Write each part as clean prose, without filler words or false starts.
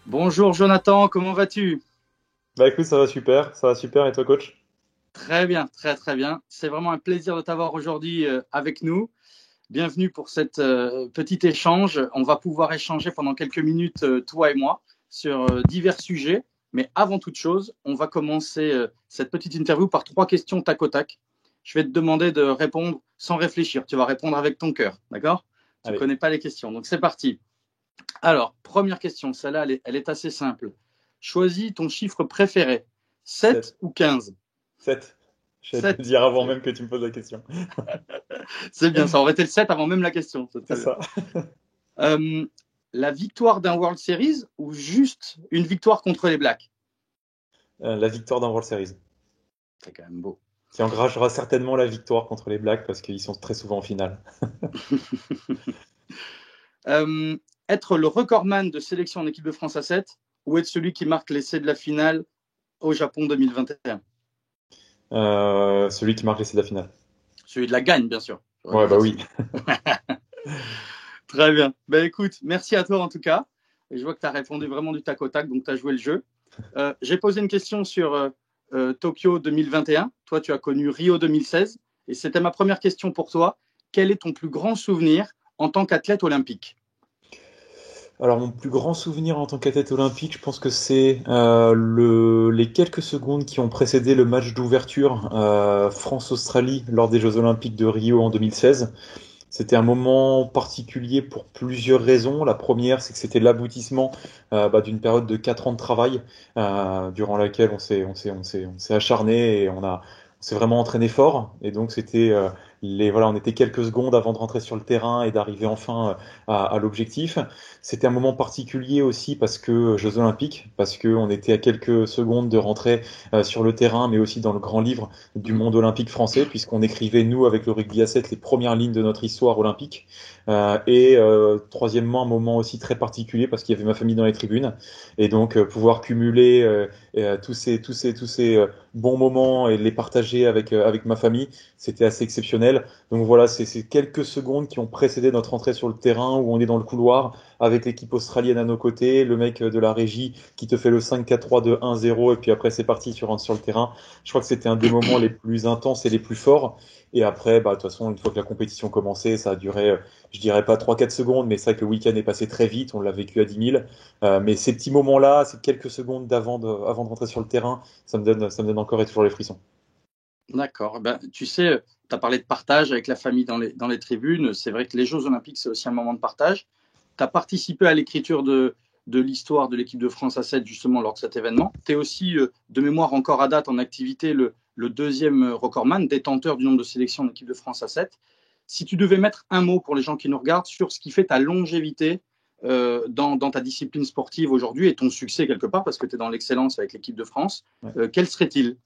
Bonjour Jonathan, comment vas-tu? Bah écoute, ça va super. Et toi, coach? Très bien, très très bien. C'est vraiment un plaisir de t'avoir aujourd'hui avec nous. Bienvenue pour cette petit échange. On va pouvoir échanger pendant quelques minutes, toi et moi, sur divers sujets. Mais avant toute chose, on va commencer cette petite interview par 3 questions tac au tac. Je vais te demander de répondre sans réfléchir. Tu vas répondre avec ton cœur, d'accord? Tu ne Allez, connais pas les questions. Donc c'est parti. Alors, première question, celle-là, elle est assez simple. Choisis ton chiffre préféré, 7 7. ou 15? 7. Je vais te le 7. dire avant même que tu me poses la question. C'est bien, ça aurait été le 7 avant même la question. C'est C'est très bien. ça. Euh, la victoire d'un World Series ou juste une victoire contre les Blacks? La victoire d'un World Series, C'est quand même beau. qui engagera certainement la victoire contre les Blacks parce qu'ils sont très souvent en finale. Euh, être le recordman de sélection en équipe de France à 7 ou être celui qui marque l'essai de la finale au Japon 2021? Celui qui marque l'essai de la finale. Celui de la gagne, bien sûr. J'aurais dû Ouais, bah dire oui. celui. Très bien. Ben, écoute, merci à toi en tout cas. Et je vois que tu as répondu vraiment du tac au tac, donc tu as joué le jeu. J'ai posé une question sur Tokyo 2021. Toi, tu as connu Rio 2016. Et c'était ma première question pour toi. Quel est ton plus grand souvenir en tant qu'athlète olympique? Alors, mon plus grand souvenir en tant qu'athlète olympique, je pense que c'est les quelques secondes qui ont précédé le match d'ouverture France-Australie lors des Jeux Olympiques de Rio en 2016. C'était un moment particulier pour plusieurs raisons. La première, c'est que c'était l'aboutissement d'une période de 4 ans de travail durant laquelle on s'est acharné et on s'est vraiment entraîné fort. Et donc c'était voilà, on était quelques secondes avant de rentrer sur le terrain et d'arriver enfin à l'objectif. C'était un moment particulier aussi parce que Jeux Olympiques, parce que on était à quelques secondes de rentrer sur le terrain, mais aussi dans le grand livre du Mhm. monde olympique français, puisqu'on écrivait, nous, avec le rugby à 7, les premières lignes de notre histoire olympique. Troisièmement, un moment aussi très particulier, parce qu'il y avait ma famille dans les tribunes. Et donc, pouvoir cumuler tous ces bons moments et les partager avec ma famille, c'était assez exceptionnel. Donc voilà, c'est ces quelques secondes qui ont précédé notre entrée sur le terrain, où on est dans le couloir, avec l'équipe australienne à nos côtés, le mec de la régie qui te fait le 5-4-3 de 1-0, et puis après c'est parti, tu rentres sur le terrain. Je crois que c'était un des moments les plus intenses et les plus forts. Et après, bah, de toute façon, une fois que la compétition commençait, ça a duré, je dirais pas 3-4 secondes, mais c'est vrai que le week-end est passé très vite, on l'a vécu à 10 000. Mais ces petits moments-là, ces quelques secondes avant de rentrer sur le terrain, ça me donne encore et toujours les frissons. D'accord. Ben, tu sais, tu as parlé de partage avec la famille dans les tribunes. C'est vrai que les Jeux Olympiques, c'est aussi un moment de partage. Tu as participé à l'écriture de l'histoire de l'équipe de France à 7 justement lors de cet événement. Tu es aussi, de mémoire encore à date, en activité le deuxième recordman, détenteur du nombre de sélections en équipe de France à 7. Si tu devais mettre un mot pour les gens qui nous regardent sur ce qui fait ta longévité dans ta discipline sportive aujourd'hui et ton succès quelque part, parce que tu es dans l'excellence avec l'équipe de France, Ouais. quel serait-il?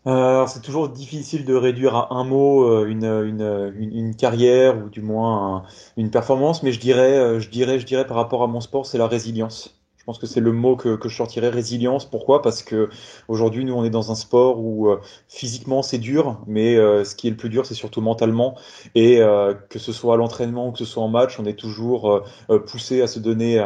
Alors, c'est toujours difficile de réduire à un mot une carrière ou du moins une performance, mais je dirais par rapport à mon sport, c'est la résilience. Je pense que c'est le mot que je sortirais, résilience. Pourquoi? Parce que aujourd'hui, nous, on est dans un sport où physiquement c'est dur, mais ce qui est le plus dur, c'est surtout mentalement. Et que ce soit à l'entraînement ou que ce soit en match, on est toujours poussé à se donner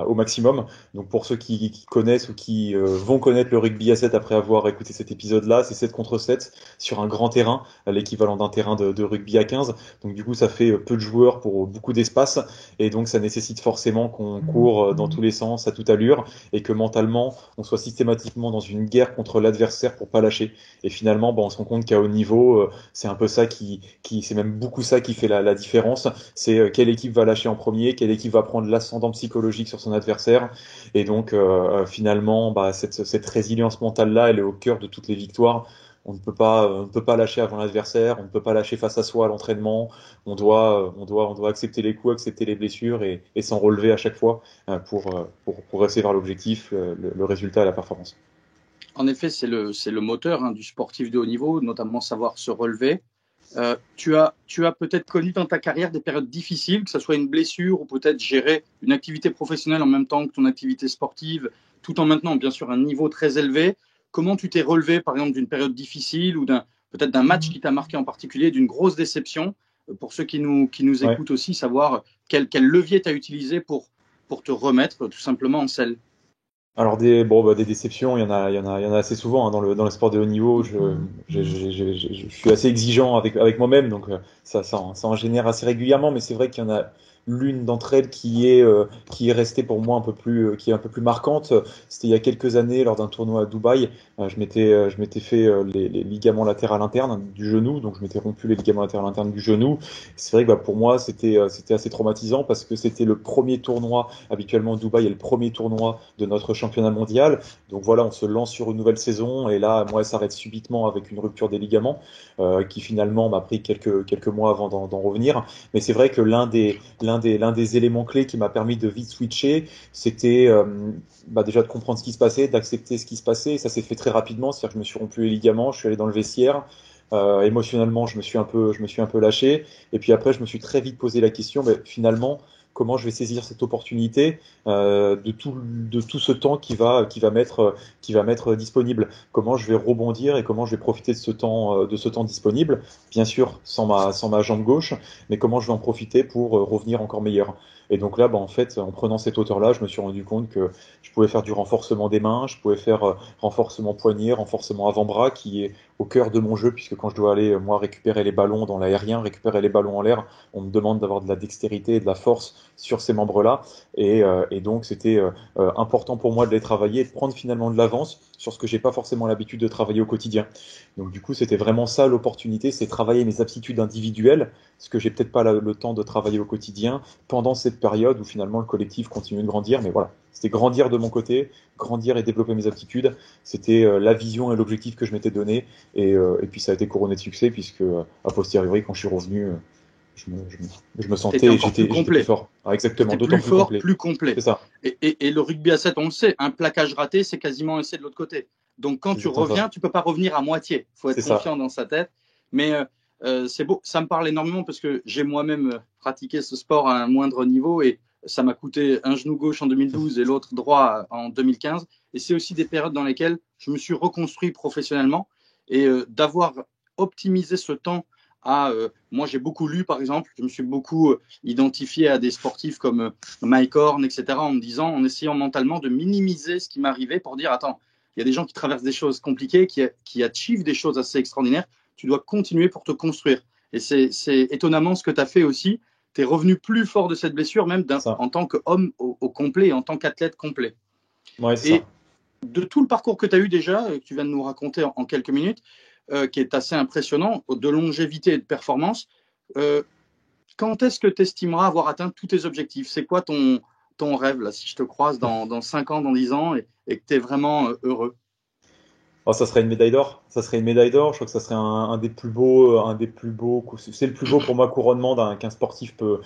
au maximum. Donc pour ceux qui connaissent ou qui vont connaître le rugby à 7 après avoir écouté cet épisode-là, c'est 7 contre 7 sur un grand terrain, l'équivalent d'un terrain de rugby à 15. Donc du coup, ça fait peu de joueurs pour beaucoup d'espace. Et donc ça nécessite forcément qu'on court dans tous les sens, à toute allure, et que mentalement, on soit systématiquement dans une guerre contre l'adversaire pour pas lâcher. Et finalement, on se rend compte qu'à haut niveau, c'est un peu ça c'est même beaucoup ça qui fait la différence. C'est quelle équipe va lâcher en premier, quelle équipe va prendre l'ascendant psychologique sur son adversaire. Et donc, finalement, cette résilience mentale-là, elle est au cœur de toutes les victoires. On ne peut pas lâcher avant l'adversaire, on ne peut pas lâcher face à soi à l'entraînement. On doit accepter les coups, accepter les blessures et s'en relever à chaque fois pour rester vers l'objectif, le résultat et la performance. En effet, c'est le moteur du sportif de haut niveau, notamment savoir se relever. Tu as peut-être connu dans ta carrière des périodes difficiles, que ce soit une blessure ou peut-être gérer une activité professionnelle en même temps que ton activité sportive, tout en maintenant bien sûr un niveau très élevé. comment tu t'es relevé, par exemple, d'une période difficile ou peut-être d'un match qui t'a marqué en particulier, d'une grosse déception, pour ceux qui nous Ouais. écoutent aussi, savoir quel levier tu as utilisé pour te remettre tout simplement en selle. Alors des déceptions, il y en a assez souvent hein, dans le sport de haut niveau. Je suis assez exigeant avec moi-même, donc ça en génère assez régulièrement. Mais c'est vrai qu'il y en a l'une d'entre elles qui est restée pour moi un peu plus, qui est un peu plus marquante. C'était il y a quelques années lors d'un tournoi à Dubaï. Je m'étais fait les ligaments latéraux internes du genou, donc je m'étais rompu les ligaments latéraux internes du genou. C'est vrai que pour moi c'était assez traumatisant parce que c'était le premier tournoi. Habituellement, Dubaï est le premier tournoi de notre championnat mondial. Donc voilà, on se lance sur une nouvelle saison et là, moi, elle s'arrête subitement avec une rupture des ligaments qui finalement m'a pris quelques mois avant d'en revenir. Mais c'est vrai que l'un des éléments clés qui m'a permis de vite switcher, c'était déjà de comprendre ce qui se passait, d'accepter ce qui se passait. Et ça s'est fait très rapidement, c'est-à-dire que je me suis rompu les ligaments, je suis allé dans le vestiaire. Émotionnellement, je me suis un peu lâché. Et puis après, je me suis très vite posé la question, mais finalement, comment je vais saisir cette opportunité de tout ce temps qui va m'être disponible. Comment je vais rebondir et comment je vais profiter de ce temps disponible. Bien sûr, sans ma jambe gauche, mais comment je vais en profiter pour revenir encore meilleur. Et donc là, en fait, en prenant cette hauteur-là, je me suis rendu compte que je pouvais faire du renforcement des mains, je pouvais faire renforcement poignet, renforcement avant-bras, qui est au cœur de mon jeu, puisque quand je dois aller, moi, récupérer les ballons dans l'aérien, récupérer les ballons en l'air, on me demande d'avoir de la dextérité et de la force sur ces membres-là. Et donc, c'était important pour moi de les travailler et de prendre finalement de l'avance sur ce que j'ai pas forcément l'habitude de travailler au quotidien. Donc, du coup, c'était vraiment ça l'opportunité, c'est travailler mes aptitudes individuelles, ce que j'ai peut-être pas le temps de travailler au quotidien pendant cette période où finalement le collectif continue de grandir. Mais voilà, c'était grandir de mon côté, grandir et développer mes aptitudes. C'était la vision et l'objectif que je m'étais donné. Et puis ça a été couronné de succès puisque, a posteriori, quand je suis revenu, je me Tu étais sentais, encore plus j'étais plus complet. fort. Ah, Tu exactement, étais d'autant plus plus fort, complet. plus complet. C'est ça, Et le rugby à 7, on le sait, un plaquage raté, c'est quasiment un essai de l'autre côté. Donc quand c'est tu exactement ça. reviens, tu peux pas revenir à moitié. Il faut être C'est ça. confiant dans sa tête. Mais c'est beau, ça me parle énormément parce que j'ai moi-même pratiqué ce sport à un moindre niveau et ça m'a coûté un genou gauche en 2012 et l'autre droit en 2015. Et c'est aussi des périodes dans lesquelles je me suis reconstruit professionnellement et d'avoir optimisé ce temps à... moi, j'ai beaucoup lu, par exemple. Je me suis beaucoup identifié à des sportifs comme Mike Horn, etc., en me disant, en essayant mentalement de minimiser ce qui m'arrivait pour dire, attends, il y a des gens qui traversent des choses compliquées, qui achievent des choses assez extraordinaires. Tu dois continuer pour te construire. Et c'est étonnamment ce que tu as fait aussi. Tu es revenu plus fort de cette blessure, même C'est ça. en tant qu'homme au complet, en tant qu'athlète complet. Ouais, c'est Et ça. de tout le parcours que tu as eu déjà, que tu viens de nous raconter en quelques minutes, qui est assez impressionnant, de longévité et de performance, euh, quand est-ce que tu estimeras avoir atteint tous tes objectifs? C'est quoi ton rêve, là, si je te croise dans 5 ans, dans 10 ans, et que tu es vraiment heureux? Oh, ça serait une médaille d'or. Ça serait une médaille d'or. Je crois que ça serait un des plus beaux, c'est le plus beau pour moi couronnement qu'un sportif peut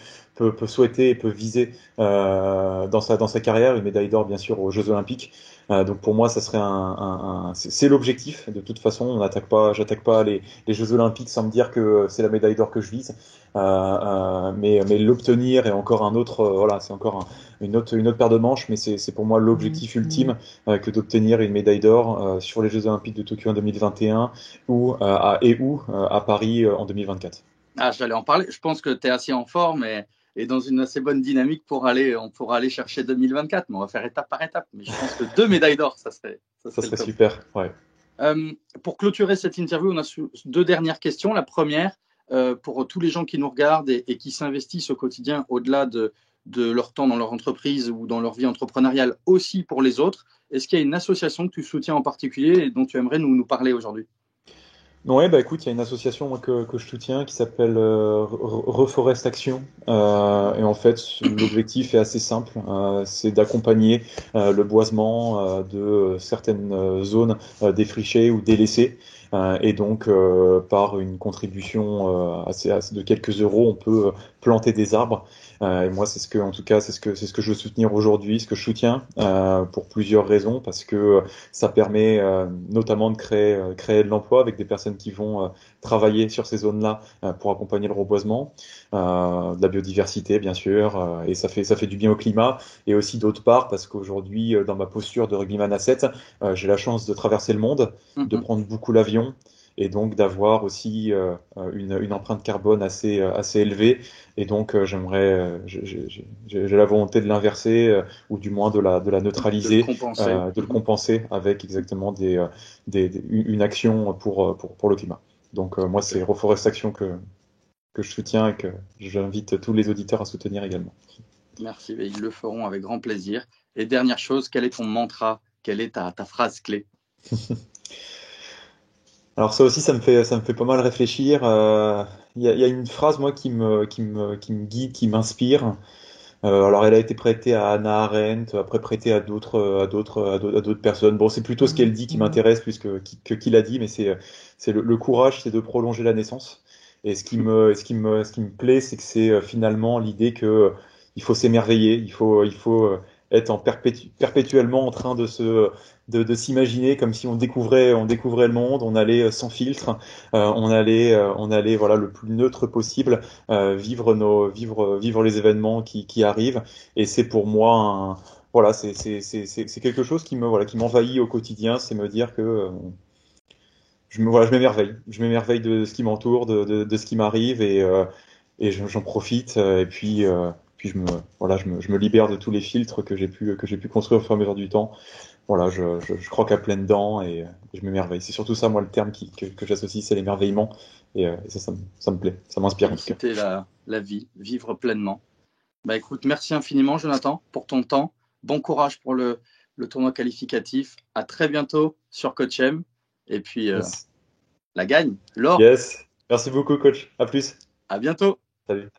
souhaiter et peut viser dans sa carrière. Une médaille d'or, bien sûr, aux Jeux Olympiques. Donc pour moi, ça serait c'est l'objectif. De toute façon, j'attaque pas les Jeux Olympiques sans me dire que c'est la médaille d'or que je vise. Mais l'obtenir est encore un autre, voilà, c'est encore une autre paire de manches. Mais c'est pour moi l'objectif ultime que d'obtenir une médaille d'or sur les Jeux Olympiques de Tokyo en 2021 ou à Paris en 2024. Ah, j'allais en parler. Je pense que tu es assez en forme et dans une assez bonne dynamique on pourra aller chercher 2024, mais on va faire étape par étape. Mais je pense que 2 médailles d'or, ça Ça serait le serait top. super. Ouais. Pour clôturer cette interview, on a 2 dernières questions. La première, pour tous les gens qui nous regardent et qui s'investissent au quotidien au-delà de leur temps dans leur entreprise ou dans leur vie entrepreneuriale, aussi pour les autres, est-ce qu'il y a une association que tu soutiens en particulier et dont tu aimerais nous parler aujourd'hui? Ouais, écoute, il y a une association moi, que je soutiens qui s'appelle Reforest Action. Et en fait, l'objectif est assez simple, c'est d'accompagner le boisement de certaines zones défrichées ou délaissées. Et donc, par une contribution de quelques euros, on peut planter des arbres. Et moi, en tout cas, c'est ce que je veux soutenir aujourd'hui, ce que je soutiens pour plusieurs raisons, parce que ça permet notamment de créer de l'emploi avec des personnes qui vont travailler sur ces zones-là pour accompagner le reboisement, de la biodiversité bien sûr, et ça fait du bien au climat. Et aussi d'autre part, parce qu'aujourd'hui, dans ma posture de rugbyman à 7, j'ai la chance de traverser le monde, de Mhm. prendre beaucoup l'avion, et donc d'avoir aussi une empreinte carbone assez élevée. Et donc, j'ai la volonté de l'inverser, ou du moins de la De le neutraliser, compenser. de le Mhm. compenser avec exactement une action pour le climat. Donc, moi, c'est Super. Reforest Action que je soutiens et que j'invite tous les auditeurs à soutenir également. Merci, ils le feront avec grand plaisir. Et dernière chose, quel est ton mantra? Quelle est ta phrase clé? Alors ça aussi, ça me fait pas mal réfléchir. Il y a une phrase, moi, qui me guide, qui m'inspire. Alors, elle a été prêtée à Hannah Arendt, après prêtée à d'autres personnes. Bon, c'est plutôt ce qu'elle dit qui m'intéresse plus que qui l'a dit, mais c'est le courage, c'est de prolonger la naissance. Et ce qui me plaît, c'est que c'est finalement l'idée que il faut s'émerveiller, il faut être perpétuellement en train de s'imaginer comme si on découvrait le monde, on allait sans filtre, on allait voilà le plus neutre possible, vivre les événements qui arrivent. Et c'est pour moi voilà, c'est quelque chose qui voilà, qui m'envahit au quotidien, c'est me dire que je m'émerveille de ce qui m'entoure, de ce qui m'arrive, et j'en profite, et puis je me libère de tous les filtres que j'ai pu construire au fur et à mesure du temps. Voilà, je croque à pleines dents, et je m'émerveille. C'est surtout ça, moi, le terme que j'associe, c'est l'émerveillement. Et ça me plaît, ça m'inspire en tout cas. Féliciter la vie, vivre pleinement. Bah écoute, merci infiniment, Jonathan, pour ton temps. Bon courage pour le tournoi qualificatif. À très bientôt sur Coach M. Et puis, Yes. la gagne, l'or. Yes. Merci beaucoup, coach. À plus. À bientôt. Salut.